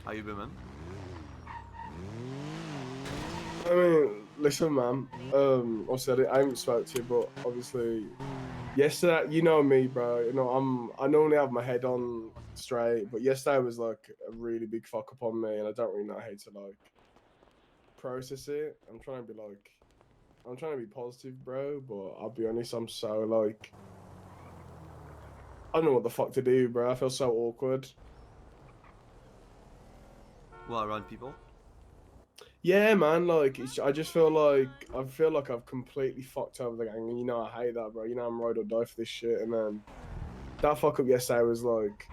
How you been, man? I mean, listen, man. Obviously, I haven't spoke to you, but obviously, yesterday, you know me, bro. I normally have my head on straight, but yesterday was like a really big fuck up on me, and I don't really know how to like process it. I'm trying to be positive, bro. But I'll be honest, I'm so like, I don't know what the fuck to do, bro. I feel so awkward. Well, around people. Yeah, man. I feel like I've completely fucked over the gang, and I hate that, bro. I'm ride or die for this shit, and then that fuck up yesterday was like,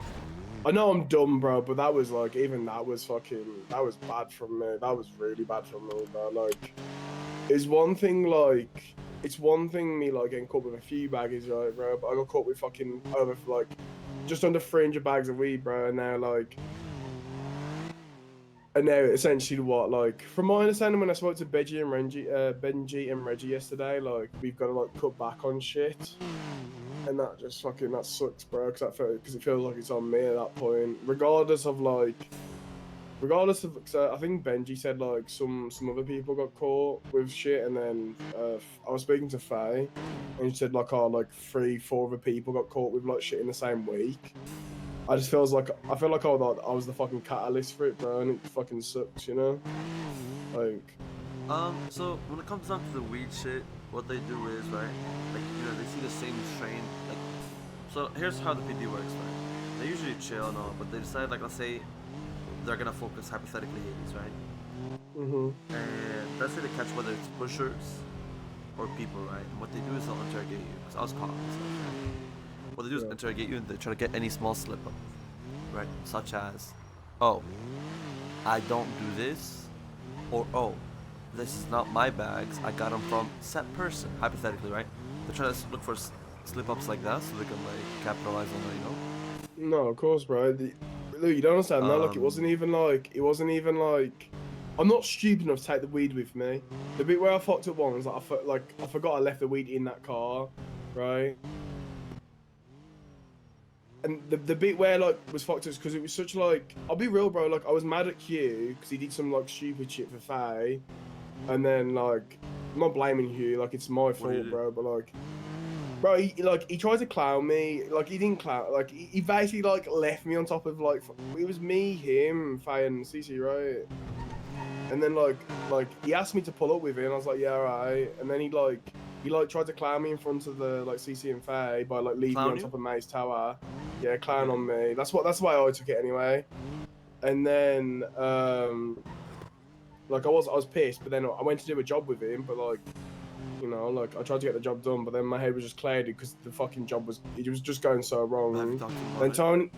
I know I'm dumb, bro, but that was like, even that was bad from me. That was really bad from me, bro. Like, it's one thing, it's one thing me like getting caught with a few baggies, right, bro, but I got caught with fucking over like just under 300 bags of weed, bro, and now essentially what, like, from my understanding, when I spoke to Benji and Reggie yesterday, like, we've got to like cut back on shit. And that sucks, bro, because it feels like it's on me at that point. So I think Benji said like some other people got caught with shit, and then I was speaking to Faye, and she said like, oh, like 3, 4 other people got caught with like shit in the same week. I feel like I was the fucking catalyst for it, bro, and it fucking sucks, you know? Like, So when it comes down to the weed shit, what they do is right, like they see the same strain. Like, so here's how the PD works, right? They usually chill and all, but they decide, like, let's say they're gonna focus hypothetically Hades, right? mm-hmm. And let's say they catch whether it's pushers or people, right? And what they do is they'll interrogate you. Cause I was caught. What they do is Yeah. interrogate you and they try to get any small slip up, right? Such as, oh, I don't do this, or oh, this is not my bags. I got them from said person, hypothetically, right? They try to look for slip ups like that so they can like capitalize on it, No, of course, bro. Look, you don't understand. No, look, it wasn't even like, I'm not stupid enough to take the weed with me. The bit where I fucked up one was like, I forgot I left the weed in that car, right? And the bit where like was fucked up because it was such like, I'll be real, bro. Like, I was mad at Q because he did some like stupid shit for Faye, and then like, I'm not blaming Hugh. Like, it's my What do you fault, do? bro. But like, bro, he tried to clown me. Like, he didn't clown. Like, he basically like left me on top of like, it was me, him, Faye, and CC, right? And then like he asked me to pull up with him. I was like, yeah, all right. And then he tried to clown me in front of the like CC and Faye by like leaving me Clown on you? top of May's tower. Yeah, clown Okay. on me. That's why I took it anyway. And then like I was pissed, but then I went to do a job with him, but like, like I tried to get the job done, but then my head was just clouded because the fucking job was, it was just going so But have you wrong. talked to him about Then it? Tony,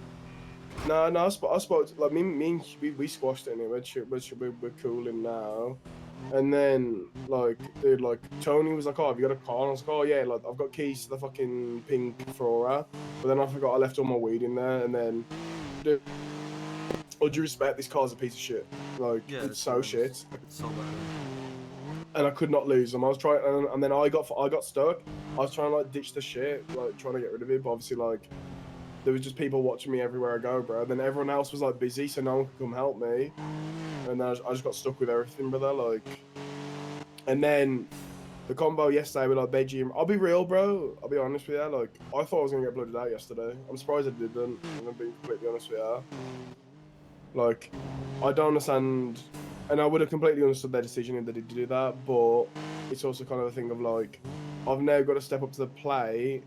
no, no, I spoke like me and we squashed it anyway. We're cooling now. And then like, dude, like Tony was like, "Oh, have you got a car?" And I was like, "Oh yeah, like I've got keys to the fucking pink Flora." But then I forgot I left all my weed in there. And then, dude, all due respect, this car's a piece of shit. Like, Yeah, it's it's so horrendous. shit, It's so bad. and I could not lose them. I was trying, and then I got stuck. I was trying to like ditch the shit, like trying to get rid of it, but obviously like there was just people watching me everywhere I go, bro. Then everyone else was like busy, so no one could come help me, and I just got stuck with everything, brother. Like, and then the combo yesterday with like Benji, I'll be real, bro. I'll be honest with you. Like, I thought I was gonna get blooded out yesterday. I'm surprised I didn't. And I'm being completely honest with you. Like, I don't understand, and I would have completely understood their decision if they did do that. But it's also kind of a thing of like, I've now got to step up to the plate.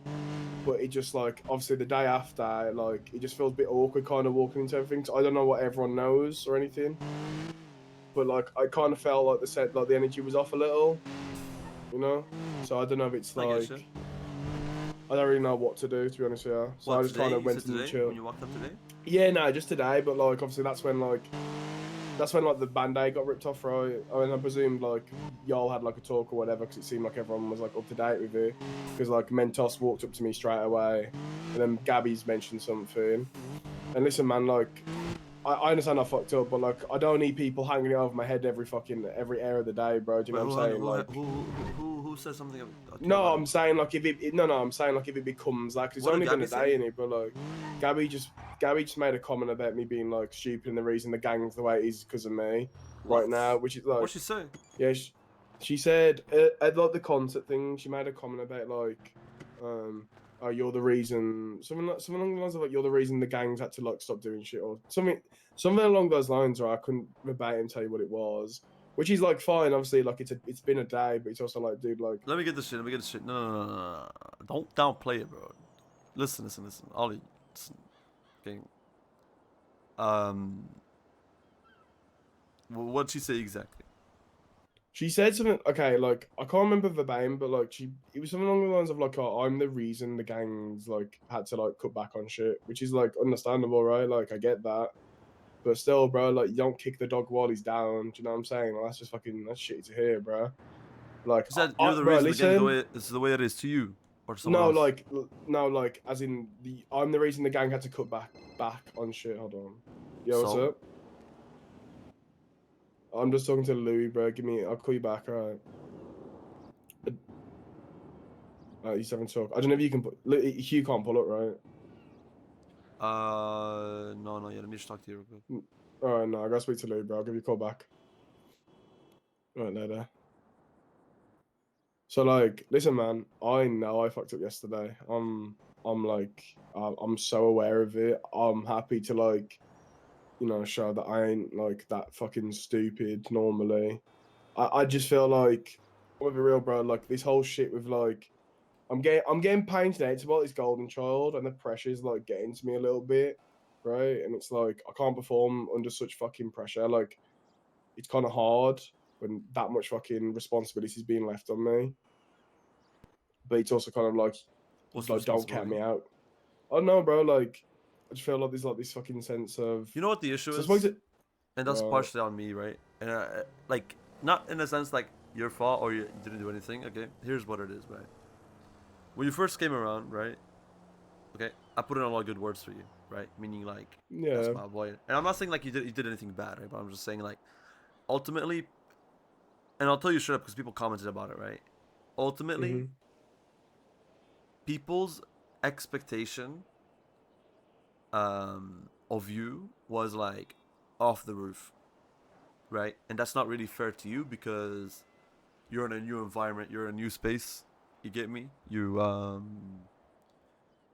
But it just like, obviously the day after, like, it just feels a bit awkward, kind of walking into everything. So I don't know what everyone knows or anything. But like, I kind of felt like the energy was off a little, you know. So I don't know if it's I get you. like, I don't really know what to do, to be honest with you. So I What, just today? kind of You went said to the today? When chill. you walked up today? Yeah, no, just today. But like, obviously that's when like the band-aid got ripped off, right? I mean, I presumed like y'all had like a talk or whatever, because it seemed like everyone was like up to date with it. Because like Mentos walked up to me straight away, and then Gabby's mentioned something. And listen, man, like, I understand I fucked up, but like, I don't need people hanging it over my head every air of the day, bro. Do you Wait, know what I'm saying? Like, who says something to you No, about I'm saying like if it no, I'm saying like if it becomes like it's What did only been a Gabby day say? in it, but like Gabby just made a comment about me being like stupid and the reason the gang's the way it is because of me What? right now, which is like What'd she say? yeah, she said at like the concert thing, she made a comment about like oh you're the reason something along the lines of like you're the reason the gangs had to like stop doing shit or something along those lines, or I couldn't verbatim tell you what it was. Which is like fine, obviously, like it's been a day, but it's also like, dude, like Let me get this shit. Let me get this shit. No. Don't downplay it, bro. Listen. Ollie, listen. Okay. Um, what'd she say exactly? she said something. Okay, like I can't remember verbatim, but like it was something along the lines of like, oh, I'm the reason the gangs like had to like cut back on shit, which is like understandable, right? Like I get that, but still, bro, like you don't kick the dog while he's down. Do you know what I'm saying? Like, that's just fucking that's shitty to hear, bro. Like, She said you're the bro, reason the gang listen. is the way it is to you, or to someone No, else. like, no, like, as in I'm the reason the gang had to cut back on shit. Hold on. Yo, what's So, up? I'm just talking to Louis, bro. I'll call you back. All right. He's having talk. I don't know if you can Hugh can't pull up, right? no. Yeah, let me just talk to you real quick. All right, no, I gotta speak to Louis, bro. I'll give you a call back. All right, later. So, like, listen, man. I know I fucked up yesterday. I'm like, I'm so aware of it. I'm happy to like, show that I ain't like that fucking stupid normally. I just feel like, I'm gonna be real, bro. Like this whole shit with like, I'm getting painted out about this golden child, and the pressure's like getting to me a little bit, right? And it's like I can't perform under such fucking pressure. Like it's kind of hard when that much fucking responsibility is being left on me. But it's also kind of What's the like don't count responsibility? me out. I don't know, bro. Like I just feel like there's like this fucking sense of. You know what the issue So I suppose is, it. and that's Right. partially on me, right? And like, not in a sense like your fault or you didn't do anything. Okay, here's what it is, right? When you first came around, right? Okay, I put in a lot of good words for you, right? Meaning like that's Yeah. my boy. And I'm not saying like you did anything bad, right? But I'm just saying like ultimately, and I'll tell you straight up because people commented about it, right? Ultimately, Mhm. people's expectation of you was like off the roof, right? And that's not really fair to you because you're in a new environment, you're in a new space. You get me?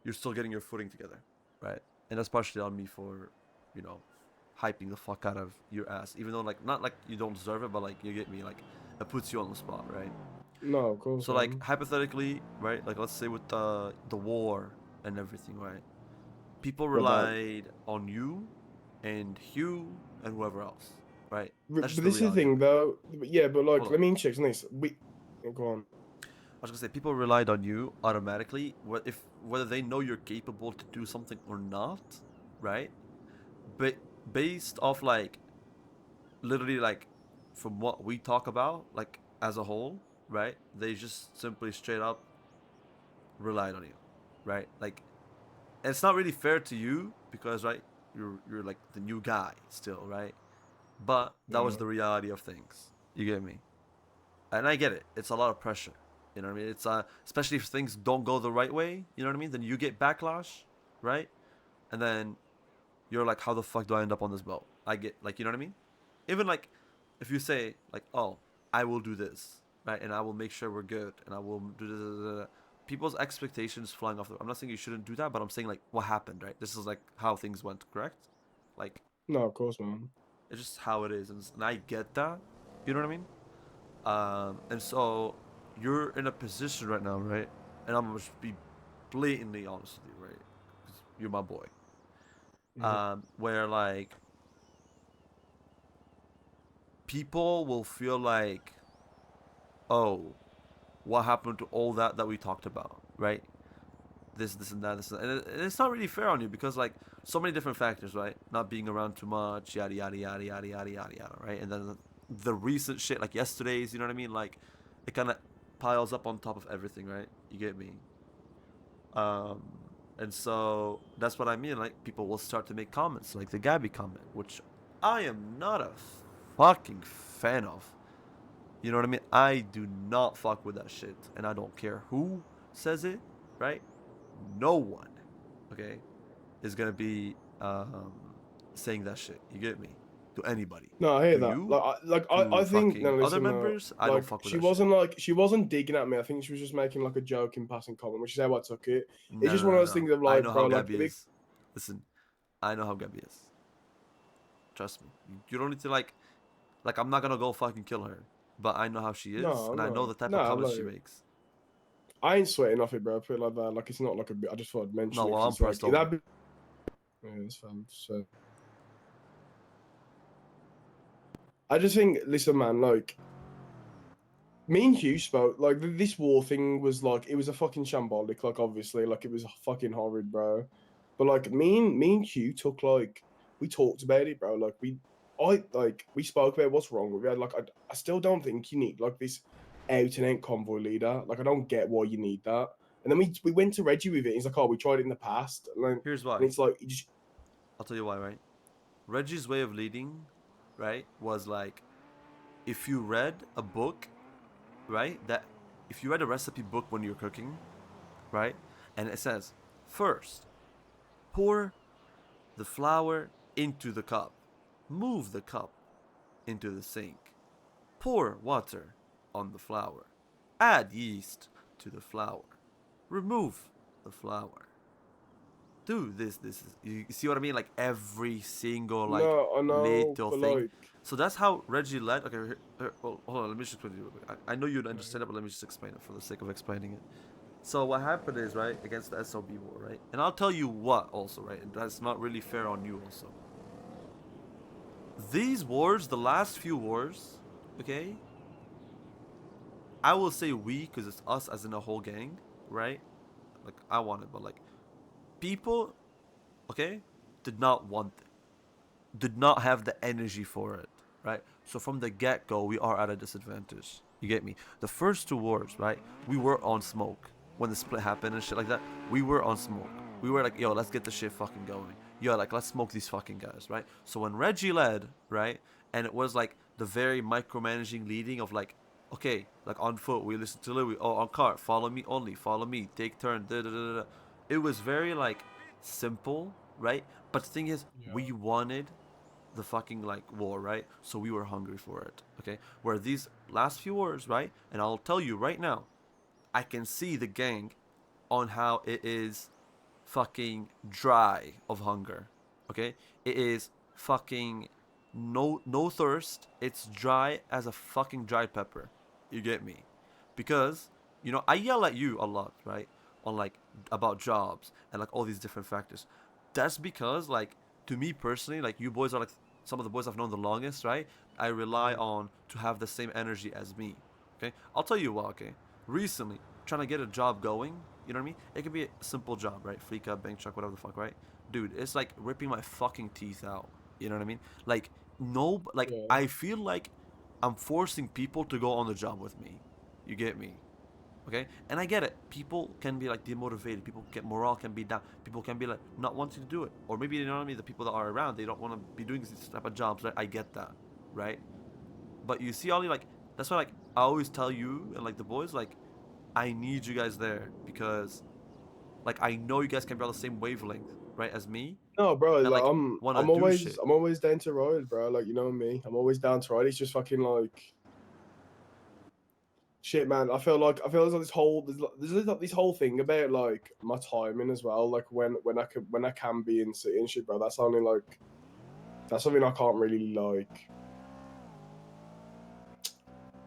You're still getting your footing together, right? And that's partially on me for, you know, hyping the fuck out of your ass, even though like not like you don't deserve it, but like you get me, like it puts you on the spot, right? No, of course, So like man. hypothetically, right? Like let's say with the war and everything, right? People But that. relied on you and Hugh and whoever else, right? That's But just the this is the reality of thing, it. though. Yeah, but like, Hold on. let me check on this. Go on. I was gonna say people relied on you automatically, whether they know you're capable to do something or not, right? But based off like literally like from what we talk about, like as a whole, right? They just simply straight up relied on you, right? Like, and it's not really fair to you because right, you're like the new guy still, right? But that was Yeah. the reality of things. You get me? And I get it. It's a lot of pressure. You know what I mean? It's especially if things don't go the right way. You know what I mean? Then you get backlash, right? And then you're like, how the fuck do I end up on this boat? I get like, you know what I mean? Even like, if you say like, oh, I will do this, right? And I will make sure we're good, and I will do this. People's expectations flying off. I'm not saying you shouldn't do that, but I'm saying like, what happened, right? This is like how things went, correct? Like, No, of course, man. it's just how it is, and I get that. You know what I mean? And so you're in a position right now, right? And I'm gonna just be blatantly honest with you, right? 'Cause you're my boy. Mhm. Where like people will feel like, oh, what happened to all that we talked about, right? This, and that, and it's not really fair on you because like so many different factors, right? Not being around too much, yada yada yada yada yada yada yada, right? And then the recent shit, like yesterday's, you know what I mean? Like it kind of piles up on top of everything, right? You get me? Um, and so that's what I mean. Like people will start to make comments, like the Gabby comment, which I am not a fucking fan of. You know what I mean? I do not fuck with that shit, and I don't care who says it, right? No one, okay, is gonna be saying that shit. You get me? To anybody, No, I hear to that. you, I to think no, fucking other listen, no. members, I don't fuck with that shit. She wasn't digging at me. I think she was just making like a joke in passing comment, which is how I took it. It's No, just no, one of no, those no. things of I like, know how bro, like Gabby a big. is. Listen, I know how Gabby is. Trust me. You don't need to like I'm not gonna go fucking kill her, but I know how she is, No, and I know no, the type of no. comments she Like makes. I ain't sweating off it, bro. Put it like that. Like it's not like a bit. I just thought I'd mention No, it well, because I'm it's like pressed over. that. Yeah, it's fine. So I just think, listen, man. Like me and Hugh spoke. Like this war thing was like it was a fucking shambolic. Like obviously, like it was fucking horrid, bro. But like me and Hugh took like we talked about it, bro. Like we spoke about what's wrong with it. Like I still don't think you need like this out and out convoy leader. Like I don't get why you need that. And then we went to Reggie with it. He's like, oh, we tried it in the past, Here's and why. it's like you just I'll tell you why, right? Reggie's way of leading, right, was like if you read a book, right, that if you read a recipe book when you're cooking, right, and it says first pour the flour into the cup, move the cup into the sink, pour water on the flour, add yeast to the flour, remove the flour, do this is you see what I mean, like every single like no, I know, little but thing. like So that's how Reggie led. Okay, hold on, let me just explain to you. I know you'd understand it, but let me just explain it for the sake of explaining it. So what happened is, right, against the SOB war, right, and I'll tell you what also, right, and that's not really fair on you also. These wars, the last few wars, okay, I will say we because it's us as in a whole gang, right? Like I want it, but like people, okay, did not want it, did not have the energy for it, right? So from the get go, we are at a disadvantage. You get me? The first two wars, right? We were on smoke when the split happened and shit like that. We were on smoke. We were like, yo, let's get the shit fucking going. Yo, like let's smoke these fucking guys, right? So when Reggie led, right, and it was like the very micromanaging leading of like, okay, like on foot, we listen to Louis. Oh, on cart, follow me only, follow me, take turn. Da, da, da, da. It was very like simple, right? But the thing is, yeah, we wanted the fucking like war, right? So we were hungry for it, okay? Where these last few wars, right? And I'll tell you right now, I can see the gang on how it is fucking dry of hunger, okay? It is fucking no thirst. It's dry as a fucking dry pepper. You get me? Because I yell at you a lot, right? On like about jobs and like all these different factors. That's because like to me personally, like you boys are like some of the boys I've known the longest, right? I rely mm, on to have the same energy as me. Okay? I'll tell you what, okay? Recently, trying to get a job going, you know what I mean? It could be a simple job, right? Fleeka, bank truck, whatever the fuck, right? Dude, it's like ripping my fucking teeth out. You know what I mean? Like, no, like, yeah. I feel like I'm forcing people to go on the job with me. You get me? Okay? And I get it. People can be like demotivated. People get morale can be down. People can be like not wanting to do it. Or maybe, you know what I mean? The people that are around, they don't want to be doing these type of jobs, right? I get that, right? But you see, Ollie, like, that's why, like, I always tell you and like the boys, like, I need you guys there because like I know you guys can be on the same wavelength, right, as me, No, bro. and Like like I'm, wanna I'm do always, shit. I'm always down to ride, bro. Like you know me. I'm always down to ride. It's just fucking like shit, man. I feel there's like this whole, there's like this whole thing about like my timing as well. Like when I can be in city and shit, bro. That's only like that's something I can't really like.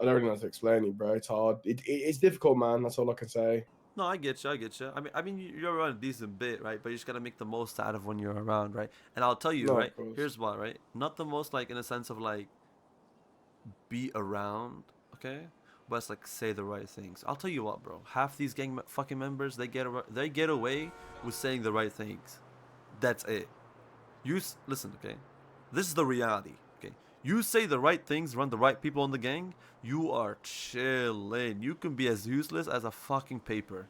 I don't really know how to explain it, bro. It's hard. It's difficult, man. That's all I can say. No, I get you. I get you. I mean, you're around a decent bit, right? But you just gotta make the most out of when you're around, right? And I'll tell you, No, right? of course. Here's why, right? Not the most, like in a sense of like be around, okay? But it's like say the right things. I'll tell you what, bro. Half these fucking members, they get away with saying the right things. That's it. Listen, okay? This is the reality, okay? You say the right things, run the right people in the gang, you are chilling. You can be as useless as a fucking paper,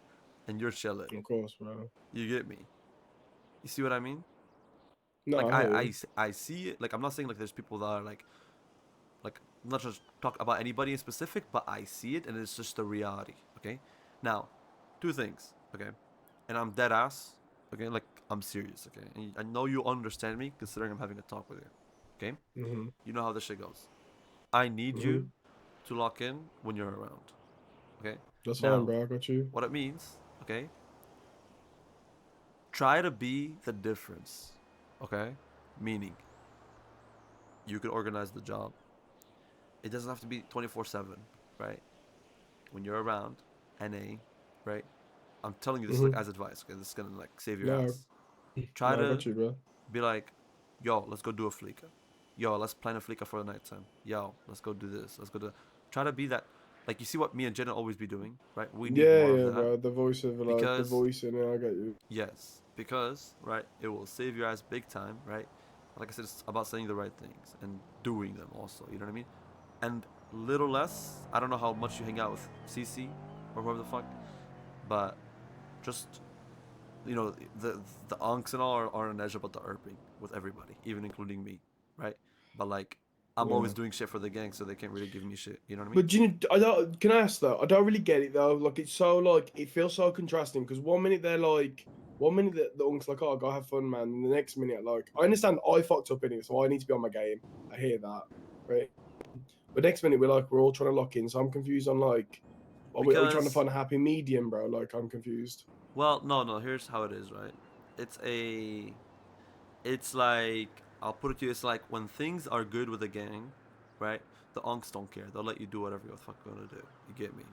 and you're chilling. Of course, bro. You get me? You see what I mean? No, Like I hear you. I see it. Like I'm not saying like there's people that are like Like, not just talk about anybody in specific, but I see it and it's just the reality. Okay. Now, two things. Okay, and I'm dead ass. Okay, like I'm serious. Okay, and I know you understand me considering I'm having a talk with you. Okay, Mhm. you know how this shit goes. I need you Mhm. to lock in when you're around. Okay. That's fine, Now, bro. I got you. what it means. Okay. Try to be the difference. Okay. Meaning, you can organize the job. It doesn't have to be 24/7, right? When you're around, NA, right? I'm telling you this like Mhm. as advice, okay? This is gonna like save your No, ass. Try no, I to got you, bro. be like, yo, let's go do a fleeka. Yo, let's plan a fleeka for the nighttime. Yo, let's go do this. Let's go do. Try to be that. Like you see what me and Jenna always be doing, right? We need Yeah, more of yeah, that bro. The voice of like the because voice in it. I get you. yes, because right, it will save your ass big time, right? Like I said, it's about saying the right things and doing them also. You know what I mean? And little less. I don't know how much you hang out with CC or whoever the fuck, but just the unks and all are on edge about the erping with everybody, even including me, right? But like, I'm Yeah. always doing shit for the gang, so they can't really give me shit. You know what I mean? But do you, I don't. Can I ask though? I don't really get it though. Like it's so like it feels so contrasting because one minute they're like, one minute the unc's like, oh, go have fun, man. And the next minute, like, I understand I fucked up in it, so I need to be on my game. I hear that, right? But next minute we're all trying to lock in, so I'm confused on like, are we trying to Because, find a happy medium, bro? Like I'm confused. well, no, no. Here's how it is, right? It's a, it's like I'll put it to you. It's like when things are good with a gang, right? The unks don't care. They'll let you do whatever you fuck gonna do. You get me?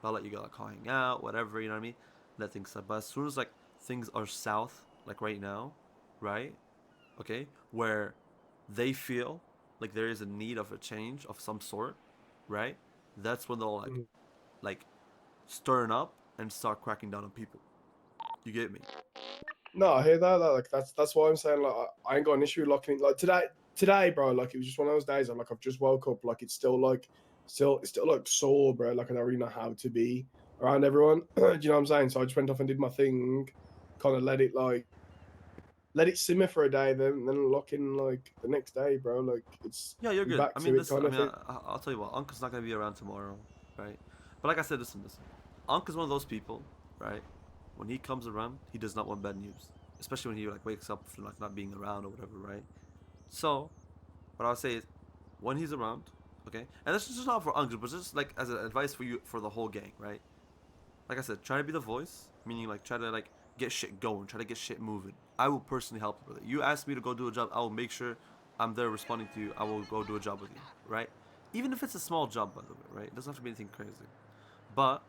They'll let you go like hang out, whatever. You know what I mean? Let things slip. But as soon as like things are south, like right now, right? Okay, where they feel like there is a need of a change of some sort, right? That's when they'll Mhm. like stirring up and start cracking down on people. You get me? No, I hear that. Like that's why I'm saying like I ain't got an issue locking in. Like today, bro. Like it was just one of those days. I'm like I've just woke up. Like it's still like sore, bro. Like I don't really know how to be around everyone. Do you know what I'm saying? So I just went off and did my thing. Kind of let it simmer for a day, then lock in like the next day, bro. Like it's Yeah, you're we good. back I to mean, it listen. kind I of mean, thing. I'll tell you what. Uncle's not gonna be around tomorrow, right? But like I said, listen. Unc is one of those people, right? When he comes around, he does not want bad news, especially when he like wakes up from like not being around or whatever, right? So what I'll say is, when he's around, okay, and this is just not for Uncle, but just like as an advice for you for the whole gang, right? Like I said, try to be the voice, meaning like try to like get shit going, try to get shit moving. I will personally help you with it. You ask me to go do a job, I will make sure I'm there responding to you. I will go do a job with you, right? Even if it's a small job, by the way, right? It doesn't have to be anything crazy. But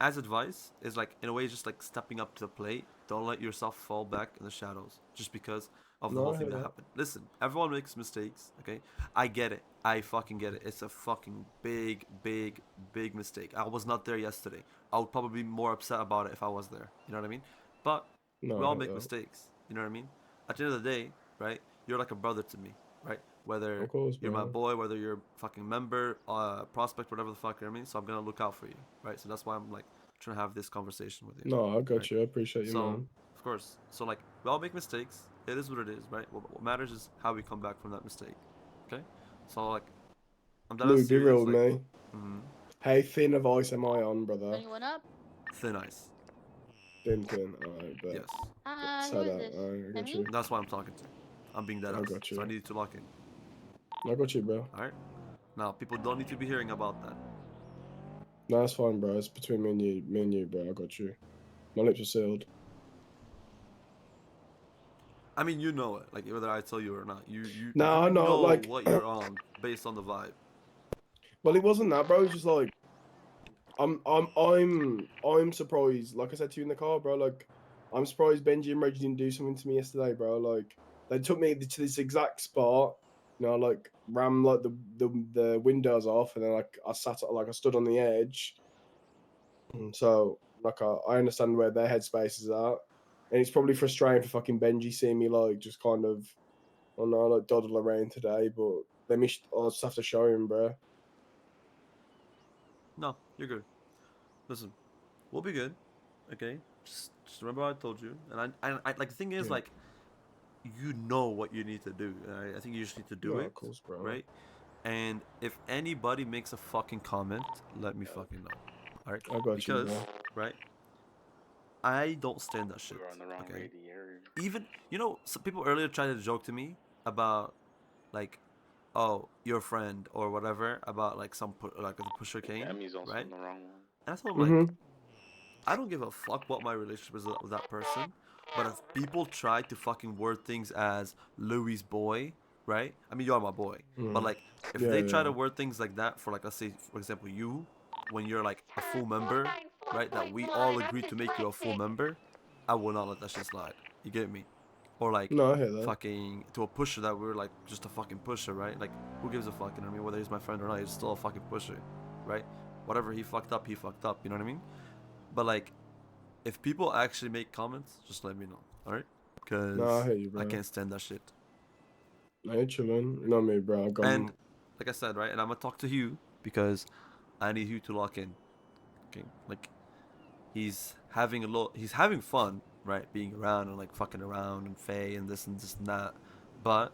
as advice is like in a way just like stepping up to the plate. Don't let yourself fall back in the shadows just because of the whole No, I thing hear that that. happened. Listen, everyone makes mistakes, okay? I get it. I fucking get it. It's a fucking big, big, big mistake. I was not there yesterday. I would probably be more upset about it if I was there. You know what I mean? But we No, I all hear make that. mistakes. You know what I mean? At the end of the day, right? You're like a brother to me, right? Of Whether course, you're my bro. boy, whether you're a fucking member, prospect, whatever the fuck, you know what I mean? So I'm gonna look out for you, right? So that's why I'm like trying to have this conversation with you, No, I right? got you. I appreciate you, So, man. of course, so like we all make mistakes. It is what it is, right? What matters is how we come back from that mistake. Okay, so like I'm that Luke, be real serious. with Like, me. mm, How thin of ice am I on, brother? Anyone up? thin ice. Thin. Alright, bet. Yes, Who Say is that. this? I got Emmy? you. that's why I'm talking to. I'm being dead I ass. got So I you. need to lock in. I got you, bro. All right. Now people don't need to be hearing about that. No, that's fine, bro. It's between me and you, bro. I got you. My lips are sealed. I mean, you know it. Like whether I tell you or not, you No, no, know like, what you're on based on the vibe. well, it wasn't that, bro. It's just like, I'm surprised. Like I said to you in the car, bro. Like, I'm surprised Benji and Reggie didn't do something to me yesterday, bro. Like, they took me to this exact spot. You know, like ram like the windows off, and then like I stood on the edge. So like I understand where their headspace is at, and it's probably frustrating for fucking Benji seeing me like just kind of, I don't know, like dawdle around today. But I'll just have to show him, bro. No, you're good. Listen, we'll be good. Okay. Just remember what I told you. And I like the thing is Yeah. like you know what you need to do. I think you just need to do No, it, of course, bro. right? And if anybody makes a fucking comment, let me fucking know. Alright? I got you, Because, bro. right, I don't stand that We shit. were on the wrong Okay? radiator. Even, some people earlier tried to joke to me about, like, oh, your friend or whatever, about, like, like, the pusher cane, Emmy's also right? on the wrong one. And I told him, like, Mhm. I don't give a fuck what my relationship is with that person. But if people try to fucking word things as Louis' boy, right? I mean, you're my boy. But, Mm. like, if Yeah, they try to yeah. word things like that for, like, let's say, for example, you, when you're, like, a full member, right? That we all agreed to make you a full member, I will not let that shit slide. You get me? Or, like, No, I hear that. fucking to a pusher that we're, like, just a fucking pusher, right? Like, who gives a fuck? You know what I mean? Whether he's my friend or not, he's still a fucking pusher, right? Whatever he fucked up, he fucked up. You know what I mean? But, like, if people actually make comments, just let me know, alright? No, I Because hear you, I bro. can't stand that shit. I ain't chillin'. You know me, bro. I got And like I said, right, and I'm gonna talk to Hugh because I need Hugh to lock in. Okay, like he's having fun, right, being around and like fucking around and Faye and this and that, but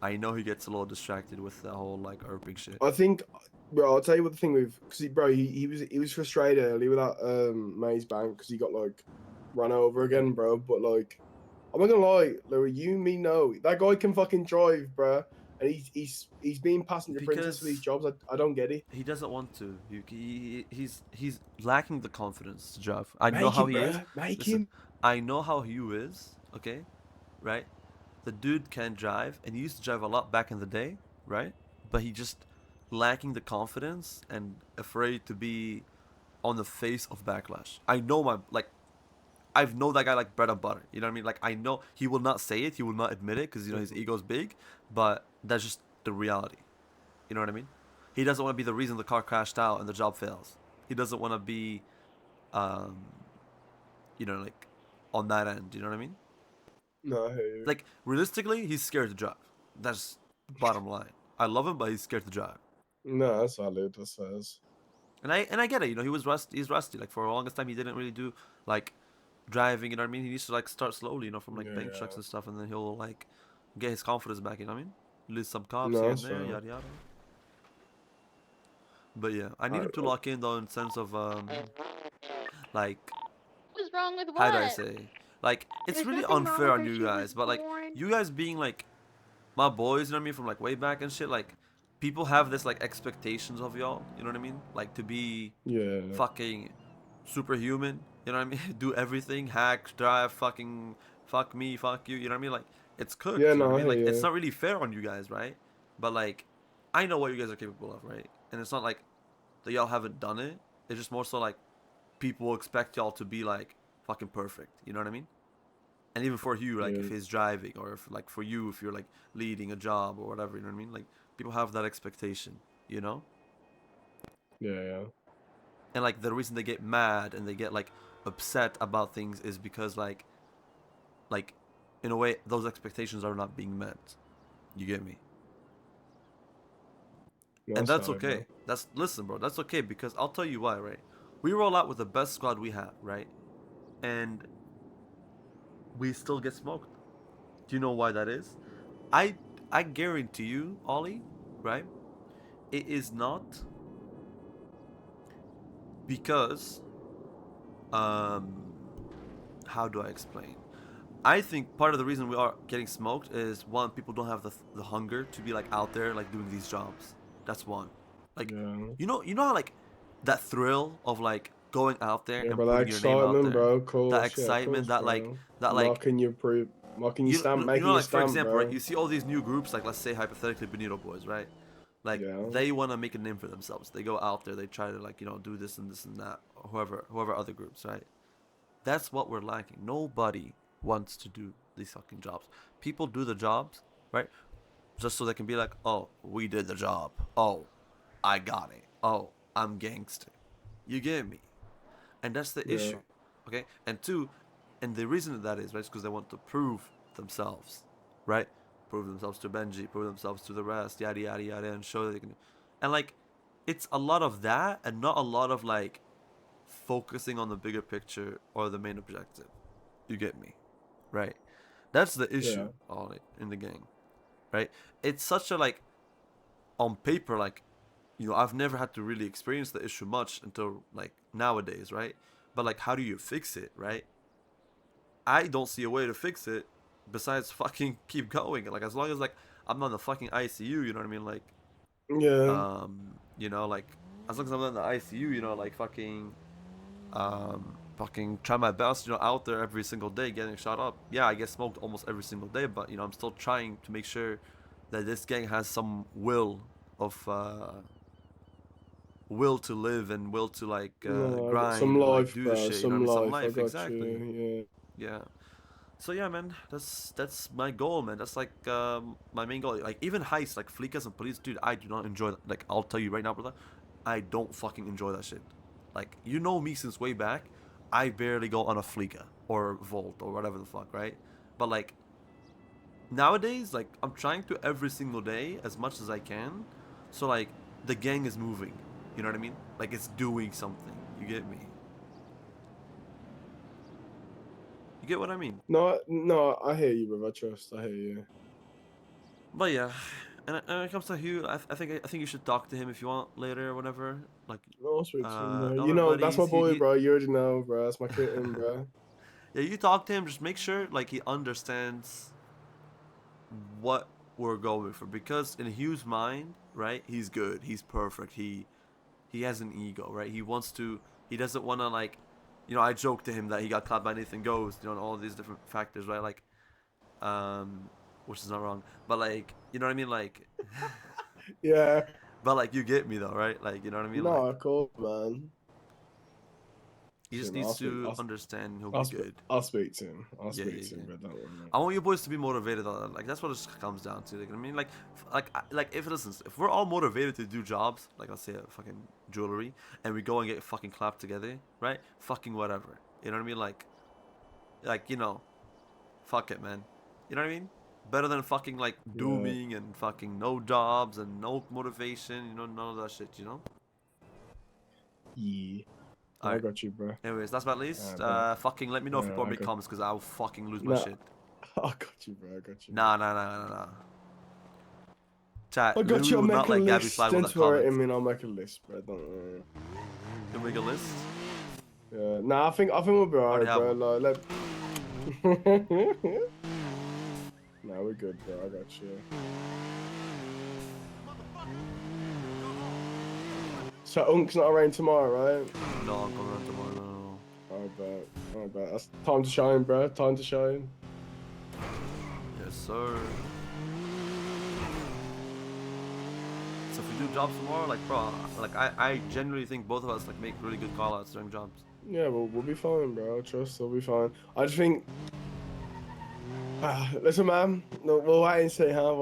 I know he gets a little distracted with the whole like erping shit. I think, bro. I'll tell you what the thing with, because bro, he was frustrated early with that Maze Bank because he got like run over again, bro. But like, I'm not gonna lie, Louis, you me know that guy can fucking drive, bro, and he's being passenger princess for these Because jobs. I don't get it. he doesn't want to. He's lacking the confidence to drive. I know Make how him, he is. bro. Make Listen, him. I know how Hugh is. Okay, right? The dude can drive, and he used to drive a lot back in the day, right? But he just lacking the confidence and afraid to be on the face of backlash. I know I've known that guy like bread and butter. You know what I mean? Like I know he will not say it, he will not admit it because his ego's big, but that's just the reality. You know what I mean? He doesn't want to be the reason the car crashed out and the job fails. He doesn't want to be, um, like on that end. You know what I mean? No, I hear you. Like realistically, he's scared to drive. That's bottom line. I love him, but he's scared to drive. No, that's valid. That's fair. And I get it. He was rusty. He's rusty. Like for the longest time, he didn't really do like driving. You know what I mean? He needs to like start slowly. From like Yeah, bank yeah. trucks and stuff, and then he'll like get his confidence back. You know what I mean? Lose some cops No, here and that's there, fair. yada yada. But yeah, I need him Alright, to well, lock in though in sense of like What's wrong with how do I what? say? Like it's There's really nothing wrong unfair with on her. you She was guys, but like born. you guys being like my boys, you know what I mean, from like way back and shit. Like people have this like expectations of y'all. You know what I mean? Like to be yeah. fucking superhuman. You know what I mean? Do everything, hack, drive, fucking fuck me, fuck you. You know what I mean? Like it's Yeah, cooked. You know what no, I I mean? hear Like it's you. not really fair on you guys, right? But like I know what you guys are capable of, right? And it's not like that y'all haven't done it. It's just more so like people expect y'all to be like fucking perfect. You know what I mean? And even for you, like if Yeah, he's driving, or if like for you, if you're like leading a job or whatever, you know what I mean? Like people have that expectation, you know? yeah, yeah. And like the reason they get mad and they get like upset about things is because like in a way those expectations are not being met. You get me? No, And that's that's valid, bro. okay. Listen, bro, that's okay because I'll tell you why, right? We roll out with the best squad we have, right? And we still get smoked. Do you know why that is? I I guarantee you, Ollie, right? It is not because um how do I explain? I think part of the reason we are getting smoked is one, people don't have the hunger to be like out there like doing these jobs. That's one. Like Yeah. you know how like that thrill of like going out there Yeah, and but that putting your name out excitement, there, bro. Of that course, yeah, of excitement, course, bro. that like Marking your stamp, making your like for stamp, example, right? bro. You see all these new groups, like let's say hypothetically Benito Boys, right? Like Yeah. they want to make a name for themselves. They go out there, they try to like do this and that. Whoever other groups, right? That's what we're lacking. Nobody wants to do these fucking jobs. People do the jobs, right? Just so they can be like, oh, we did the job. Oh, I got it. Oh, I'm gangster. You get me? And that's the Yeah. issue. Okay? And two, and the reason that is, right, is because they want to prove themselves, right? Prove themselves to Benji, prove themselves to the rest, yada, yada, yada, and show that they can. And, like, it's a lot of that and not a lot of, like, focusing on the bigger picture or the main objective. You get me? Right? That's the Yeah. issue on it in the game, right? It's such a, like, on paper, like, you know, I've never had to really experience the issue much until like nowadays, right? But like, how do you fix it, right? I don't see a way to fix it besides fucking keep going. Like, as long as like I'm not in the fucking ICU, you know what I mean? Like, Yeah. you know, like as long as I'm not in the ICU, you know, like fucking try my best, you know, out there every single day getting shot up. Yeah, I get smoked almost every single day, but you know, I'm still trying to make sure that this gang has some of will to live and will to like No, I got some grind and like life, do the bro. shit. You know what I Some mean? Some life. I life, got exactly. you. Yeah. So yeah, man, that's my goal, man. That's like my main goal. Like even heists, like flikas and police, dude. I do not enjoy that. Like I'll tell you right now, brother, I don't fucking enjoy that shit. Like you know me since way back, I barely go on a flika or volt or whatever the fuck, right? But like nowadays, like I'm trying to every single day as much as I can, so like the gang is moving. You know what I mean? Like it's doing something. You get me? You get what I mean? No, no, I hear you, bro. I trust. I hear you. But yeah, and when it comes to Hugh, I think you should talk to him if you want later or whatever. Like, No, I'll speak to him, bro. all You my know, that's my buddies. boy, bro. You already know, bro. That's my kitten, bro. Yeah, you talk to him. Just make sure like he understands what we're going for, because in Hugh's mind, right? He's good. He's perfect. He has an ego, right? He wants to. He doesn't want to like, you know. I joked to him that he got caught by anything goes, you know, and all these different factors, right? Like, um, which is not wrong, but like, you know what I mean, like. Yeah. But like you get me though, right? Like you know what I mean? No, Like cool, man. he just Shit, man, I'll needs speak. to understand he'll be good. I'll speak to him. I'll Yeah, speak yeah, to him, yeah. bro. Don't worry, I want you boys to be motivated. Like that's what it comes down to. Like I mean, like if listen, if we're all motivated to do jobs, like let's say a fucking jewelry, and we go and get fucking clapped together, right? Fucking whatever. You know what I mean? Like you know, fuck it, man. You know what I mean? Better than fucking like Yeah. dooming and fucking no jobs and no motivation. You know, none of that shit. You know. Yeah. All I right. got you, bro. Anyways, that's my list. Bet. Fucking let me know if you I probably got. comes because I'll fucking lose my Nah, shit. I got you, bro. I got you. Nah. Chat, I let got me you. I'll will make not a let Gabby list. slide with Don't that worry. I comment. mean, I'll make a list, bro. Don't worry. You make a list? Yeah. Nah, I think we'll be I already alright, have bro. one. Like, nah, we're good, bro. I got you. So Unk's not around tomorrow, right? No, I'm coming around tomorrow. I bet. That's time to shine, bro. Time to shine. Yes, sir. So if we do jobs tomorrow, like, bro, like, I genuinely think both of us, like, make really good call-outs during jobs. Yeah, we'll be fine, bro. Trust, we'll be fine. I just think. Listen, man. No, we'll wait and see, huh?